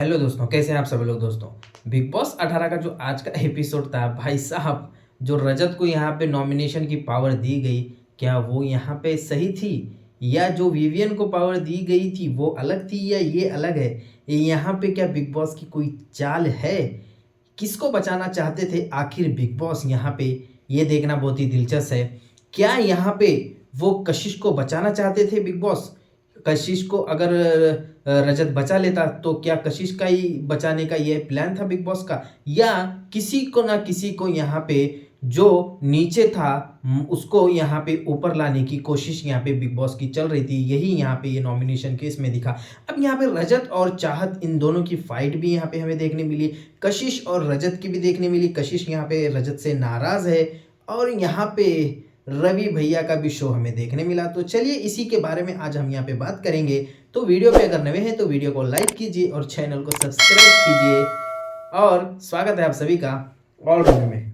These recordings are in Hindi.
हेलो दोस्तों, कैसे हैं आप सभी लोग। दोस्तों, बिग बॉस 18 का जो आज का एपिसोड था, भाई साहब, जो रजत को यहाँ पे नॉमिनेशन की पावर दी गई, क्या वो यहाँ पे सही थी, या जो विवियन को पावर दी गई थी वो अलग थी, या ये अलग है। यहाँ पे क्या बिग बॉस की कोई चाल है? किसको बचाना चाहते थे आखिर बिग बॉस यहाँ पे, ये देखना बहुत ही दिलचस्प है। क्या यहाँ पे वो कशिश को बचाना चाहते थे बिग बॉस? कशिश को अगर रजत बचा लेता तो क्या कशिश का ही बचाने का ये प्लान था बिग बॉस का, या किसी को ना किसी को यहाँ पे जो नीचे था उसको यहाँ पे ऊपर लाने की कोशिश यहाँ पे बिग बॉस की चल रही थी। यही यहाँ पे ये नॉमिनेशन केस में दिखा। अब यहाँ पे रजत और चाहत, इन दोनों की फाइट भी यहाँ पे हमें देखने मिली। कशिश और रजत की भी देखने मिली। कशिश यहाँ पे रजत से नाराज है और यहाँ पे रवि भैया का भी शो हमें देखने मिला। तो चलिए इसी के बारे में आज हम यहाँ पे बात करेंगे। तो वीडियो पे अगर नए हैं तो वीडियो को लाइक कीजिए और चैनल को सब्सक्राइब कीजिए। और स्वागत है आप सभी का ऑल रिव्यू में।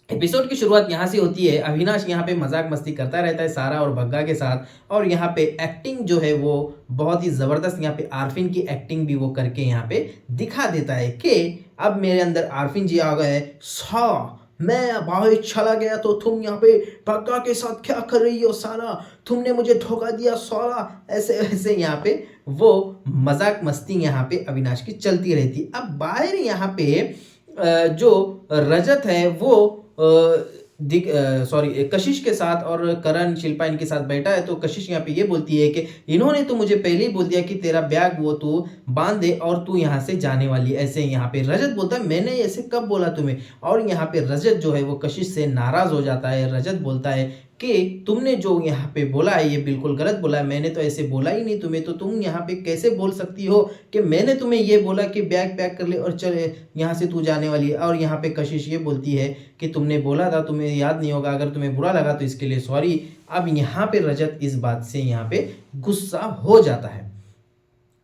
एपिसोड की शुरुआत यहाँ से होती है। अविनाश यहाँ पे मजाक मस्ती करता रहता है सारा और बग्गा के साथ, और यहाँ पे एक्टिंग जो है वो बहुत ही ज़बरदस्त, यहाँ पे आरफिन की एक्टिंग भी वो करके यहाँ पे दिखा देता है कि अब मेरे अंदर आरफिन जी आ गए। मैं बाहर चला गया तो तुम यहाँ पे बग्गा के साथ क्या कर रही हो साला, तुमने मुझे धोखा दिया साला, ऐसे ऐसे यहाँ पे वो मजाक मस्ती यहाँ पे अविनाश की चलती रहती। अब बाहर यहाँ पे जो रजत है वो कशिश के साथ और करण शिल्पा इनके साथ बैठा है। तो कशिश यहाँ पे ये बोलती है कि इन्होंने तो मुझे पहले ही बोल दिया कि तेरा बैग वो तू बांध दे और तू यहाँ से जाने वाली है। ऐसे यहाँ पे रजत बोलता है मैंने ऐसे कब बोला तुम्हें, और यहाँ पे रजत जो है वो कशिश से नाराज हो जाता है। रजत बोलता है कि तुमने जो यहाँ पे बोला है ये बिल्कुल गलत बोला है, मैंने तो ऐसे बोला ही नहीं तुम्हें, तो तुम यहाँ पे कैसे बोल सकती हो कि मैंने तुम्हें ये बोला कि बैग पैक कर ले और चले यहाँ से तू जाने वाली है। और यहाँ पे कशिश ये बोलती है कि तुमने बोला था, तुम्हें याद नहीं होगा, अगर तुम्हें बुरा लगा तो इसके लिए सॉरी। अब यहाँ पे रजत इस बात से यहाँ पे गुस्सा हो जाता है।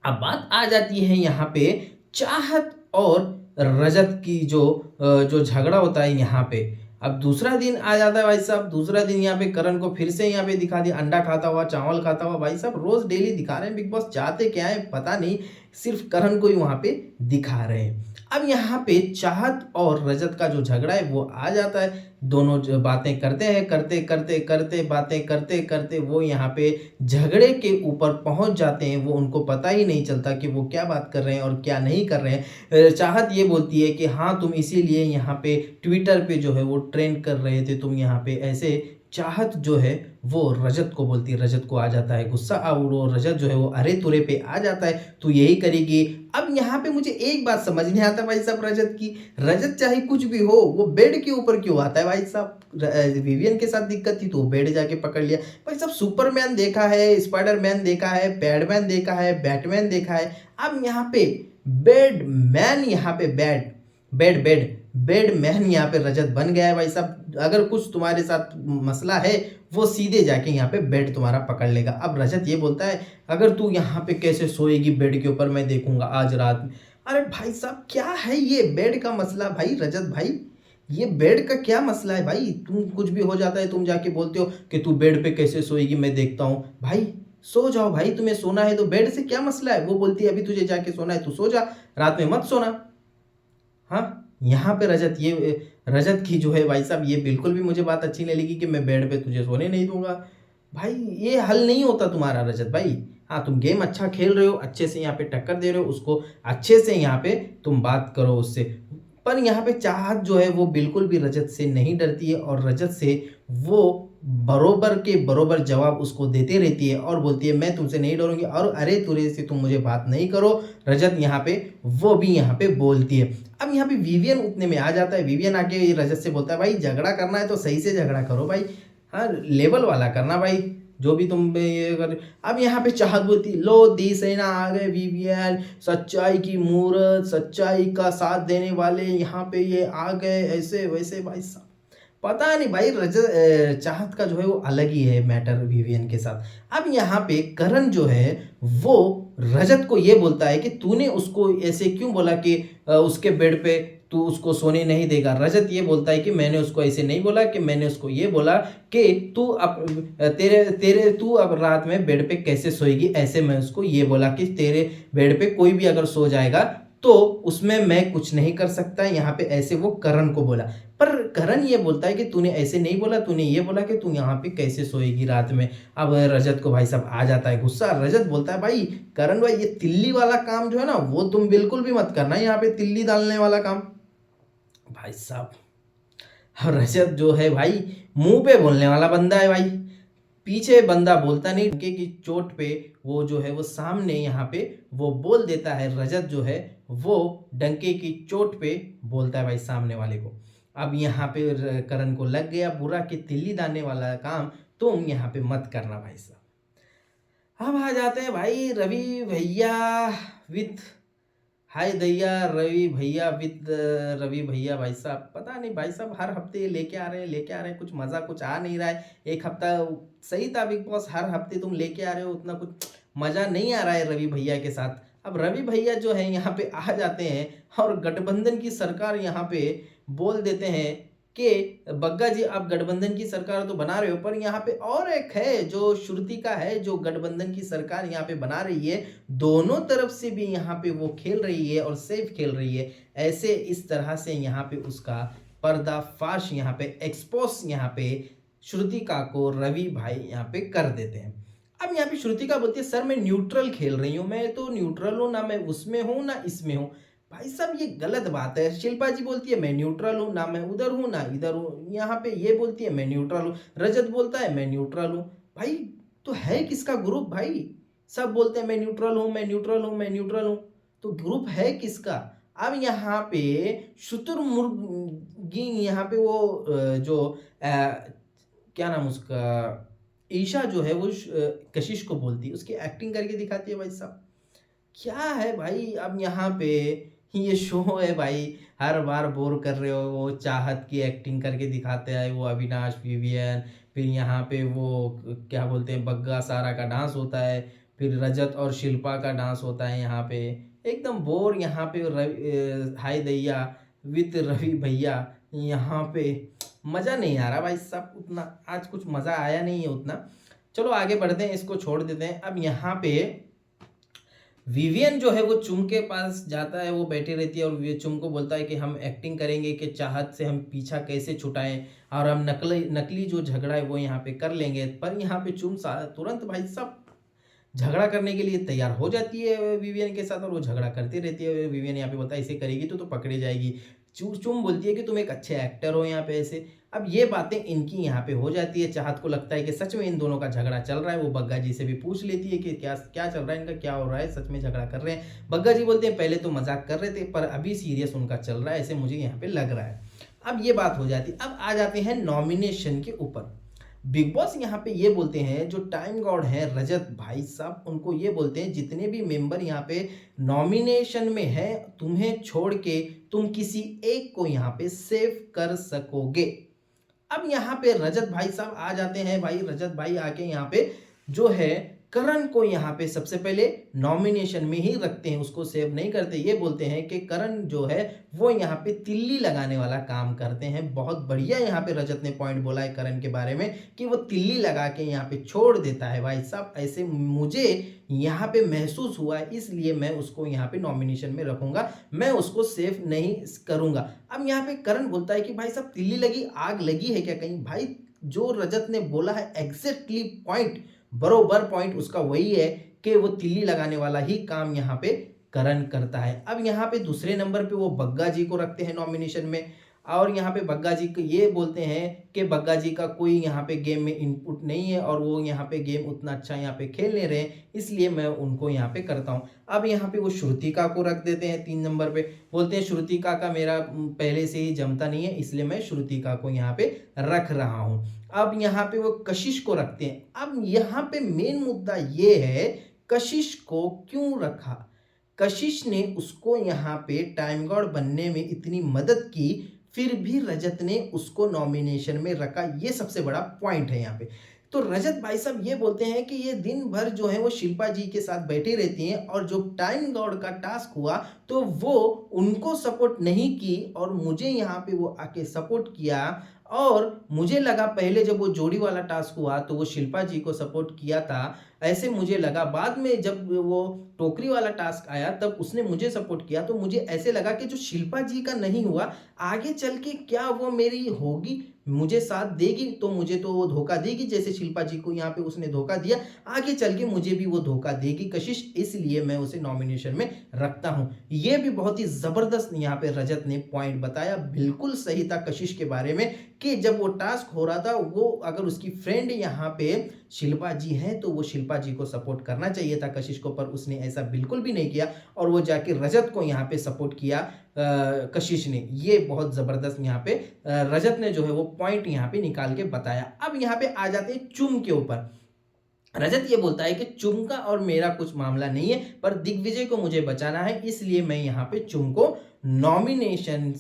अब बात आ जाती है यहाँ पे चाहत और रजत की जो झगड़ा होता है यहाँ पे। अब दूसरा दिन आ जाता है भाई साहब। दूसरा दिन यहाँ पे करण को फिर से यहाँ पे दिखा दिया अंडा खाता हुआ, चावल खाता हुआ। भाई साहब रोज डेली दिखा रहे हैं बिग बॉस, चाहते क्या है पता नहीं, सिर्फ करण को ही वहां पे दिखा रहे हैं। अब यहाँ पे चाहत और रजत का जो झगड़ा है वो आ जाता है। दोनों जो बातें करते हैं, करते करते करते बातें करते करते वो यहाँ पे झगड़े के ऊपर पहुंच जाते हैं। वो उनको पता ही नहीं चलता कि वो क्या बात कर रहे हैं और क्या नहीं कर रहे हैं। चाहत ये बोलती है कि हाँ तुम इसीलिए यहाँ पे ट्विटर पे जो है वो ट्रेंड कर रहे थे, तुम यहाँ पे ऐसे। चाहत जो है वो रजत को बोलती है, रजत को आ जाता है गुस्सा और वो रजत जो है वो अरे तुरे पे आ जाता है, तू यही करेगी। अब यहाँ पे मुझे एक बात समझ नहीं आता भाई साहब रजत की। रजत चाहे कुछ भी हो वो बेड के ऊपर क्यों आता है भाई साहब? विवियन के साथ दिक्कत थी तो वो बेड जाके पकड़ लिया। भाई साहब सुपरमैन देखा है, स्पाइडरमैन देखा है, पैडमैन देखा है, बैटमैन देखा है। अब यहाँ पे बेडमैन, यहाँ पे बेड बेड बेड बेडमैन यहाँ पे रजत बन गया है भाई साहब। अगर कुछ तुम्हारे साथ मसला है वो सीधे जाके यहाँ पे बेड तुम्हारा पकड़ लेगा। अब रजत ये बोलता है अगर तू यहाँ पे कैसे सोएगी बेड के ऊपर, मैं देखूंगा आज रात में। अरे भाई साहब क्या है ये बेड का मसला भाई रजत भाई, ये बेड का क्या मसला है भाई? तुम कुछ भी हो जाता है तुम जाके बोलते हो कि तू बेड पे कैसे सोएगी, मैं देखता हूँ। भाई सो जाओ भाई, तुम्हें सोना है तो बेड से क्या मसला है? वो बोलती है अभी तुझे जाके सोना है तू सो जा, रात में मत सोना। हाँ, यहाँ पे रजत की जो है भाई साहब ये बिल्कुल भी मुझे बात अच्छी नहीं लगी कि मैं बेड पे तुझे सोने नहीं दूंगा। भाई ये हल नहीं होता तुम्हारा रजत भाई। हाँ तुम गेम अच्छा खेल रहे हो, अच्छे से यहाँ पे टक्कर दे रहे हो उसको, अच्छे से यहाँ पे तुम बात करो उससे, पर यहाँ पे चाहत जो है वो बिल्कुल भी रजत से नहीं डरती है और रजत से वो बरोबर के बरोबर जवाब उसको देते रहती है और बोलती है मैं तुमसे नहीं डरूंगी और अरे तुरे से तुम मुझे बात नहीं करो। रजत यहाँ पे वो भी यहाँ पे बोलती है। अब यहाँ पे विवियन उतने में आ जाता है। विवियन आके रजत से बोलता है भाई झगड़ा करना है तो सही से झगड़ा करो भाई, हाँ लेवल वाला करना भाई, जो भी तुम ये कर। अब यहाँ पे चाहत बोलती लो दी सेना आ गए विवियन, सच्चाई की मूर्त, सच्चाई का साथ देने वाले यहाँ पे ये आ गए, ऐसे वैसे। भाई साहब पता नहीं भाई रजत चाहत का जो है वो अलग ही है मैटर विवियन के साथ। अब यहाँ पे करण जो है वो रजत को ये बोलता है कि तूने उसको ऐसे क्यों बोला कि उसके बेड पे तू उसको सोने नहीं देगा। रजत ये बोलता है कि मैंने उसको ऐसे नहीं बोला, कि मैंने उसको ये बोला कि तू अब तेरे तेरे तू अब रात में बेड पे कैसे सोएगी, ऐसे मैं उसको ये बोला कि तेरे बेड पे कोई भी अगर सो जाएगा तो उसमें मैं कुछ नहीं कर सकता। यहाँ पे ऐसे वो करण को बोला, पर करण ये बोलता है कि तूने ऐसे नहीं बोला, तूने ये बोला कि तू यहाँ पे कैसे सोएगी रात में। अब रजत को भाई साहब आ जाता है गुस्सा। रजत बोलता है भाई करण भाई, ये तिल्ली वाला काम जो है ना वो तुम बिल्कुल भी मत करना, यहाँ पे तिल्ली डालने वाला काम भाई साहब। और रजत जो है भाई मुंह पे बोलने वाला बंदा है भाई, पीछे बंदा बोलता नहीं। डंके की चोट पे वो जो है वो सामने यहाँ पे वो बोल देता है। रजत जो है वो डंके की चोट पे बोलता है भाई सामने वाले को। अब यहाँ पे करण को लग गया बुरा कि तिल्ली दाने वाला काम तुम यहाँ पे मत करना भाई साहब। अब आ जाते हैं भाई रवि भैया विथ हाय दैया, रवि भैया विद रवि भैया। भाई साहब पता नहीं भाई साहब हर हफ्ते ये लेके आ रहे हैं, कुछ मज़ा कुछ आ नहीं रहा है। एक हफ्ता सही था बिग बॉस, हर हफ्ते तुम लेके आ रहे हो, उतना कुछ मज़ा नहीं आ रहा है रवि भैया के साथ। अब रवि भैया जो है यहाँ पे आ जाते हैं और गठबंधन की सरकार यहाँ पे बोल देते हैं कि बग्गा जी आप गठबंधन की सरकार तो बना रहे हो, पर यहाँ पे और एक है जो श्रुतिका है जो गठबंधन की सरकार यहाँ पे बना रही है। दोनों तरफ से भी यहाँ पे वो खेल रही है और सेफ खेल रही है। ऐसे इस तरह से यहाँ पे उसका पर्दाफाश यहाँ पे एक्सपोज यहाँ पे श्रुतिका को रवि भाई यहाँ पे कर देते हैं। अब यहाँ पे श्रुतिका बोलती है सर मैं न्यूट्रल खेल रही हूँ, मैं तो न्यूट्रल हूँ, ना मैं उसमें हूँ ना इसमें हूँ। भाई साहब ये गलत बात है। शिल्पा जी बोलती है मैं न्यूट्रल हूँ, ना मैं उधर हूँ ना इधर हूँ। यहाँ पे ये बोलती है मैं न्यूट्रल हूँ, रजत बोलता है मैं न्यूट्रल हूँ। भाई तो है किसका ग्रुप भाई? सब बोलते हैं मैं न्यूट्रल हूँ, मैं न्यूट्रल हूँ, मैं न्यूट्रल हूँ, तो ग्रुप है किसका? अब यहाँ पे शुतुरमुर्गी यहाँ पे वो जो क्या नाम उसका, ईशा जो है वो कशिश को बोलती है, उसकी एक्टिंग करके दिखाती है भाई साहब। क्या है भाई अब यहाँ पे ये शो है भाई, हर बार बोर कर रहे हो। वो चाहत की एक्टिंग करके दिखाते हैं, वो अविनाश विवियन, फिर यहाँ पे वो क्या बोलते हैं बग्गा सारा का डांस होता है, फिर रजत और शिल्पा का डांस होता है यहाँ पे। एकदम बोर यहाँ पे हाय दैया विद रवि भैया, यहाँ पे मज़ा नहीं आ रहा भाई साहब उतना, आज कुछ मज़ा आया नहीं है उतना। चलो आगे बढ़ते हैं, इसको छोड़ देते हैं। अब यहाँ पे विवियन जो है वो चुम के पास जाता है, वो बैठी रहती है और चुम को बोलता है कि हम एक्टिंग करेंगे कि चाहत से हम पीछा कैसे छुटाएं और हम नकली नकली जो झगड़ा है वो यहाँ पे कर लेंगे। पर यहाँ पे चुम तुरंत भाई साहब झगड़ा करने के लिए तैयार हो जाती है विवियन के साथ और वो झगड़ा करती रहती है। विवियन यहाँ पे बोलता है इसे करेगी तो पकड़ी जाएगी। चुम बोलती है कि तुम एक अच्छे एक्टर हो यहाँ पे ऐसे। अब ये बातें इनकी यहाँ पे हो जाती है। चाहत को लगता है कि सच में इन दोनों का झगड़ा चल रहा है। वो बग्गा जी से भी पूछ लेती है कि क्या क्या चल रहा है इनका, क्या हो रहा है, सच में झगड़ा कर रहे हैं? बग्गा जी बोलते हैं पहले तो मजाक कर रहे थे पर अभी सीरियस उनका चल रहा है, ऐसे मुझे यहाँ पे लग रहा है। अब ये बात हो जाती है। अब आ जाते हैं नॉमिनेशन के ऊपर। बिग बॉस यहाँ पे ये बोलते हैं जो टाइम गॉड है रजत भाई साहब, उनको ये बोलते हैं जितने भी मेंबर यहाँ पे नॉमिनेशन में है तुम्हें छोड़ के तुम किसी एक को यहाँ पे सेव कर सकोगे। अब यहाँ पे रजत भाई साहब आ जाते हैं। भाई रजत भाई आके यहाँ पे जो है करण को यहाँ पे सबसे पहले नॉमिनेशन में ही रखते हैं, उसको सेव नहीं करते। ये बोलते हैं कि करण जो है वो यहाँ पे तिल्ली लगाने वाला काम करते हैं। बहुत बढ़िया यहाँ पे रजत ने पॉइंट बोला है करण के बारे में कि वो तिल्ली लगा के यहाँ पे छोड़ देता है। भाई साहब ऐसे मुझे यहाँ पे महसूस हुआ है, इसलिए मैं उसको यहाँ पे नॉमिनेशन में रखूंगा, मैं उसको सेव नहीं करूंगा। अब यहाँ पे करण बोलता है कि भाई साहब तिल्ली लगी, आग लगी है क्या कहीं? भाई जो रजत ने बोला है एग्जैक्टली पॉइंट, बरोबर पॉइंट उसका वही है कि वो तिल्ली लगाने वाला ही काम यहाँ पे करण करता है। अब यहाँ पे दूसरे नंबर पे वो बग्गा जी को रखते हैं नॉमिनेशन में और यहाँ पे बग्गा जी को ये बोलते हैं कि बग्गा जी का कोई यहाँ पे गेम में इनपुट नहीं है और वो यहाँ पे गेम उतना अच्छा यहाँ पे खेल नहीं रहे, इसलिए मैं उनको यहाँ पे करता हूँ। अब यहाँ पे वो श्रुतिका को रख देते हैं 3 नंबर पे, बोलते हैं श्रुतिका का मेरा पहले से ही जमता नहीं है, इसलिए मैं श्रुतिका को यहाँ पे रख रहा हूँ। अब यहाँ पे वो कशिश को रखते हैं। अब यहाँ पे मेन मुद्दा ये है कशिश को क्यों रखा। कशिश ने उसको यहाँ पे टाइम गॉड बनने में इतनी मदद की, फिर भी रजत ने उसको नॉमिनेशन में रखा, ये सबसे बड़ा पॉइंट है यहाँ पे। तो रजत भाई साहब ये बोलते हैं कि ये दिन भर जो है वो शिल्पा जी के साथ बैठी रहती हैं और जो टाइम गॉड का टास्क हुआ तो वो उनको सपोर्ट नहीं की और मुझे यहाँ पे वो आके सपोर्ट किया। और मुझे लगा पहले जब वो जोड़ी वाला टास्क हुआ तो वो शिल्पा जी को सपोर्ट किया था, ऐसे मुझे लगा। बाद में जब वो टोकरी वाला टास्क आया तब उसने मुझे सपोर्ट किया, तो मुझे ऐसे लगा कि जो शिल्पा जी का नहीं हुआ, आगे चल के क्या वो मेरी होगी, मुझे साथ देगी, तो मुझे तो वो धोखा देगी जैसे शिल्पा जी को यहाँ पे उसने धोखा दिया, आगे चल के मुझे भी वो धोखा देगी कशिश, इसलिए मैं उसे नॉमिनेशन में रखता हूँ। ये भी बहुत ही जबरदस्त यहाँ पे रजत ने पॉइंट बताया, बिल्कुल सही था कशिश के बारे में, कि जब वो टास्क हो रहा था वो अगर उसकी फ्रेंड यहाँ पे शिल्पा जी हैं तो वो शिल्पा जी को सपोर्ट करना चाहिए था कशिश को, पर उसने ऐसा बिल्कुल भी नहीं किया और वो जाके रजत को यहाँ पे सपोर्ट किया कशिश ने। ये बहुत ज़बरदस्त यहाँ पे रजत ने जो है वो पॉइंट यहाँ पे निकाल के बताया। अब यहाँ पे आ जाते हैं चुम के ऊपर। रजत ये बोलता है कि चुम का और मेरा कुछ मामला नहीं है, पर दिग्विजय को मुझे बचाना है, इसलिए मैं यहाँ पे चुम को नॉमिनेशन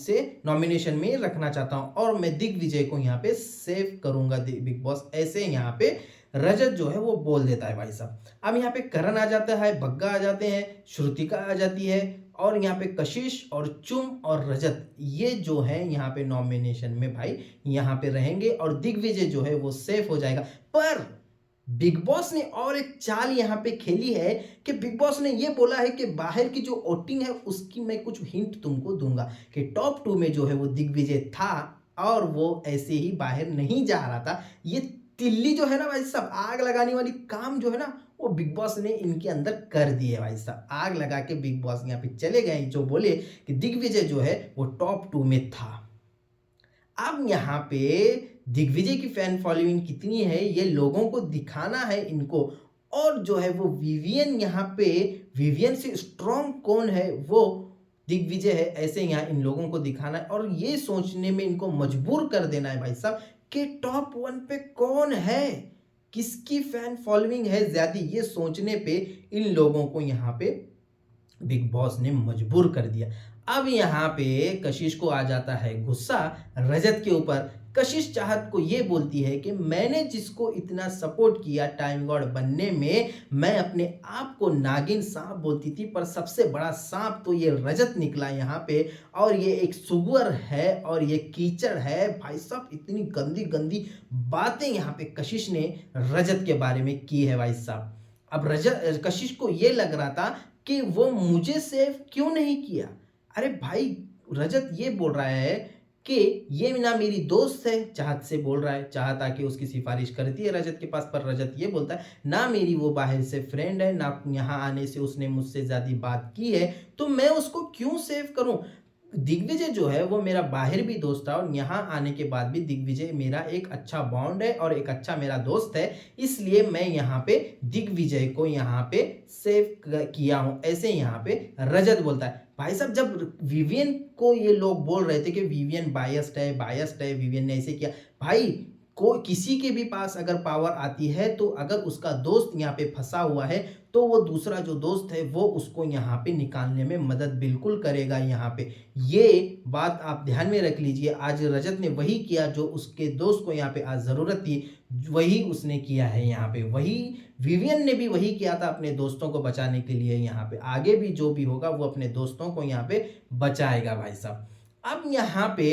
में रखना चाहता हूँ और मैं दिग्विजय को यहाँ पे सेव करूंगा बिग बॉस, ऐसे यहाँ पे रजत जो है वो बोल देता है भाई साहब। अब यहाँ पे करण आ जाता है, भग्गा आ जाते हैं, श्रुतिका आ जाती है और यहाँ पे कशिश और चुम और रजत ये जो है यहाँ पे नॉमिनेशन में भाई यहाँ पे रहेंगे और दिग्विजय जो है वो सेफ हो जाएगा। पर बिग बॉस ने और एक चाल यहाँ पे खेली है कि बिग बॉस ने ये बोला है कि बाहर की जो वोटिंग है उसकी मैं कुछ हिंट तुमको दूंगा, कि टॉप 2 में जो है वो दिग्विजय था और वो ऐसे ही बाहर नहीं जा रहा था। ये तिल्ली जो है ना भाई साहब, आग लगाने वाली काम जो है ना वो बिग बॉस ने इनके अंदर कर दी है भाई साहब। आग लगा के बिग बॉस यहाँ पे चले गए, जो बोले कि दिग्विजय जो है वो टॉप 2 में था। अब यहाँ पे दिग्विजय की फैन फॉलोइंग कितनी है ये लोगों को दिखाना है इनको, और जो है वो विवियन यहाँ पे, विवियन से स्ट्रॉन्ग कौन है वो दिग्विजय है, ऐसे यहाँ इन लोगों को दिखाना है और ये सोचने में इनको मजबूर कर देना है भाई साहब कि टॉप 1 पे कौन है, किसकी फैन फॉलोइंग है ज्यादा, ये सोचने पे इन लोगों को यहाँ पे बिग बॉस ने मजबूर कर दिया। अब यहाँ पे कशिश को आ जाता है गुस्सा रजत के ऊपर। कशिश चाहत को ये बोलती है कि मैंने जिसको इतना सपोर्ट किया टाइम गॉड बनने में, मैं अपने आप को नागिन सांप बोलती थी, पर सबसे बड़ा सांप तो ये रजत निकला यहाँ पे, और ये एक सुअर है और ये कीचड़ है भाई साहब। इतनी गंदी गंदी बातें यहाँ पे कशिश ने रजत के बारे में की है भाई साहब। अब रजत कशिश को ये लग रहा था कि वो मुझे सेव क्यों नहीं किया। अरे भाई रजत ये बोल रहा है कि ये ना मेरी दोस्त है, चाहत से बोल रहा है, चाहत आके उसकी सिफारिश करती है रजत के पास, पर रजत ये बोलता है ना मेरी वो बाहर से फ्रेंड है, ना यहाँ आने से उसने मुझसे ज्यादा बात की है, तो मैं उसको क्यों सेव करूं। दिग्विजय जो है वो मेरा बाहर भी दोस्त था और यहाँ आने के बाद भी दिग्विजय मेरा एक अच्छा बॉन्ड है और एक अच्छा मेरा दोस्त है, इसलिए मैं यहाँ पे दिग्विजय को यहाँ पे सेव किया हूँ, ऐसे यहाँ पे रजत बोलता है। भाई साहब जब विवियन को ये लोग बोल रहे थे कि विवियन बायस्ड है, विवियन ने ऐसे किया, भाई कोई किसी के भी पास अगर पावर आती है तो अगर उसका दोस्त यहाँ पे फंसा हुआ है तो वो दूसरा जो दोस्त है वो उसको यहाँ पे निकालने में मदद बिल्कुल करेगा। यहाँ पे ये बात आप ध्यान में रख लीजिए। आज रजत ने वही किया जो उसके दोस्त को यहाँ पे आज ज़रूरत थी, वही उसने किया है यहाँ पे। वही विवियन ने भी वही किया था अपने दोस्तों को बचाने के लिए। यहाँ पे आगे भी जो भी होगा वो अपने दोस्तों को यहाँ पे बचाएगा भाई साहब। अब यहाँ पे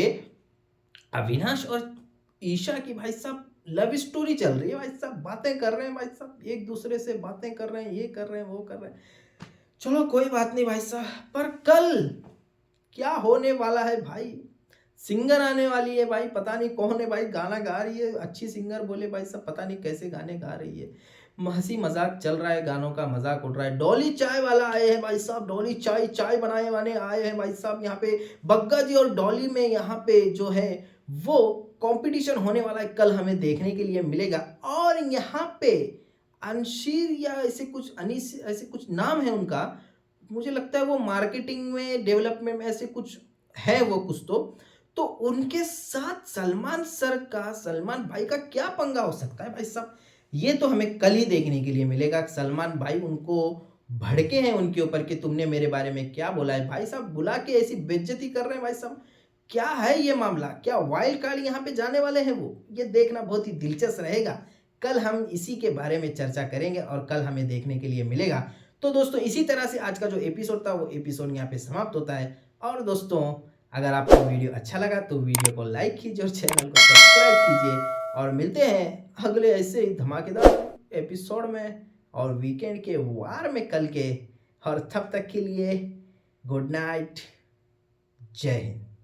अविनाश और ईशा की भाई साहब लव स्टोरी चल रही है भाई साहब, बातें कर रहे हैं भाई साहब, एक दूसरे से बातें कर रहे हैं, ये कर रहे हैं वो कर रहे हैं, चलो कोई बात नहीं भाई साहब। पर कल क्या होने वाला है भाई, सिंगर आने वाली है भाई, पता नहीं कौन है भाई, गाना गा रही है, अच्छी सिंगर बोले भाई साहब, पता नहीं कैसे गाने गा रही है, हंसी मजाक चल रहा है, गानों का मजाक उड़ रहा है। डॉली चाय वाला आए हैं भाई साहब, डॉली चाय बनाने वाले आए हैं भाई साहब यहाँ पे। बग्गा जी और डॉली में यहाँ पे जो है वो कंपटीशन होने वाला है, कल हमें देखने के लिए मिलेगा। और यहाँ पे अंशीर या ऐसे कुछ अनीस ऐसे कुछ नाम है उनका, मुझे लगता है वो मार्केटिंग में डेवलपमेंट में ऐसे कुछ है वो कुछ तो उनके साथ सलमान भाई का क्या पंगा हो सकता है भाई साहब, ये तो हमें कल ही देखने के लिए मिलेगा। सलमान भाई उनको भड़के हैं उनके ऊपर कि तुमने मेरे बारे में क्या बोला है भाई साहब, बुला के ऐसी बेइज्जती कर रहे हैं भाई साहब, क्या है ये मामला, क्या वाइल्ड कार्ड यहाँ पे जाने वाले हैं वो, ये देखना बहुत ही दिलचस्प रहेगा कल हम इसी के बारे में चर्चा करेंगे और कल हमें देखने के लिए मिलेगा। तो दोस्तों इसी तरह से आज का जो एपिसोड था वो एपिसोड यहाँ पे समाप्त होता है। और दोस्तों अगर आपको वीडियो अच्छा लगा तो वीडियो को लाइक कीजिए और चैनल को सब्सक्राइब कीजिए और मिलते हैं अगले ऐसे ही धमाकेदार एपिसोड में और वीकेंड के वार में कल के। और तब तक के लिए गुड नाइट, जय हिंद।